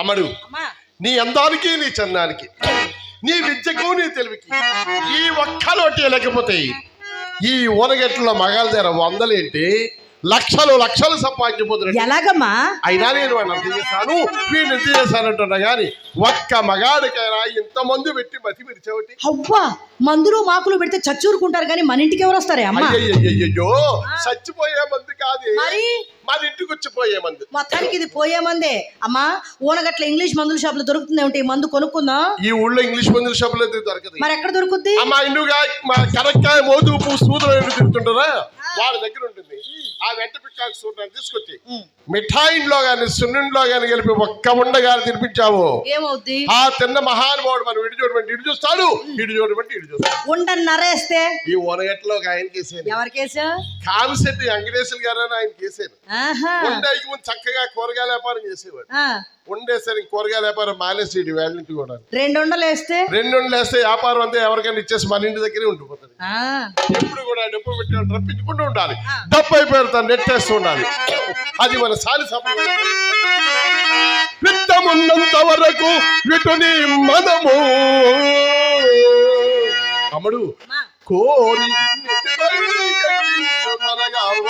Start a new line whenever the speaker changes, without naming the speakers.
అమ్మడు నీ అందానికి నీ చందానికి నీ విద్యకు నీ తెలివికి ఈ ఒక్కలోటి లేకపోతే ఈ ఓనగట్లో మగాళ్ళ దగ్గర వందలేంటి లక్షలు లక్షలు సంపాదించబోతున్నారు.
ఎలాగమ్మా?
అయినా నేను వాడిని అర్థం చేశాను, వీడిని ఎంత చేశానంటున్నా గాని ఒక్క మగాడికైనా ఇంతమంది పెట్టి మతి విరిచేవటి.
అవ్వా, మందులు మాకులు పెడితే చచ్చూరుకుంటారు కానీ మన ఇంటికి ఎవరు వస్తారే అమ్మా?
అయ్యో చచ్చిపోయే మంది కాదు,
మరి
మన ఇంటికి వచ్చిపోయే మంది.
మొత్తానికి ఇది పోయే మందే అమ్మా. ఓనగట్ల ఇంగ్లీష్ మందుల షాపులు దొరుకుతుంది ఏమిటి? మందు కొనుక్కుందాం.
ఈ ఊళ్ళో ఇంగ్లీష్ మందుల షాపులు అయితే దొరకదు.
మరి ఎక్కడ దొరుకుద్ది?
అమ్మా ఇండుగా కరక్కాయ మోదుపు సూదులు తింటుంటారా వాడి దగ్గర ఉంటుంది. ఆ వెంట పిక్కాకు సూర్యుని తీసుకొచ్చి మిఠాయిలో గాని సున్నుండిలో గాని కలిపి ఒక్క ఉండగాని తినిపించావు
ఏమవుద్ది?
ఆ తిన్న మహానుభావుడు మనం ఇటు చూడమంటే ఇటు చూస్తాడు, ఇటు చూడమంటే ఇటు చూస్తాడు.
ఉండన్నరేస్తే
ఈ ఓనగట్లో ఆయన కేసాను.
ఎవరి కేసా?
కామిశెట్టి వెంకటేశ్వర గారు అని ఆయన కేసాను. ఉండేకి ముందు చక్కగా కూరగాయల వ్యాపారం చేసేవాడు. ఉండేసరి కూరగాయల వ్యాపారం మానేసి వేళ్ళింటి కూడా
2 ఉండలు వేస్తే
2 ఉండలు వేస్తే వ్యాపారం అంతా ఎవరికైనా ఇచ్చేసి మన ఇంటి దగ్గరే ఉండిపోతుంది. ఎప్పుడు కూడా డబ్బు పెట్టి రప్పించుకుంటూ ఉండాలి, డబ్బు అయిపోయారు తను నెట్టేస్తూ ఉండాలి. అది మన సాలి సంప్రదాయం. విత్తమున్నంత వరకు విటుని మనము అమ్మడు కోరి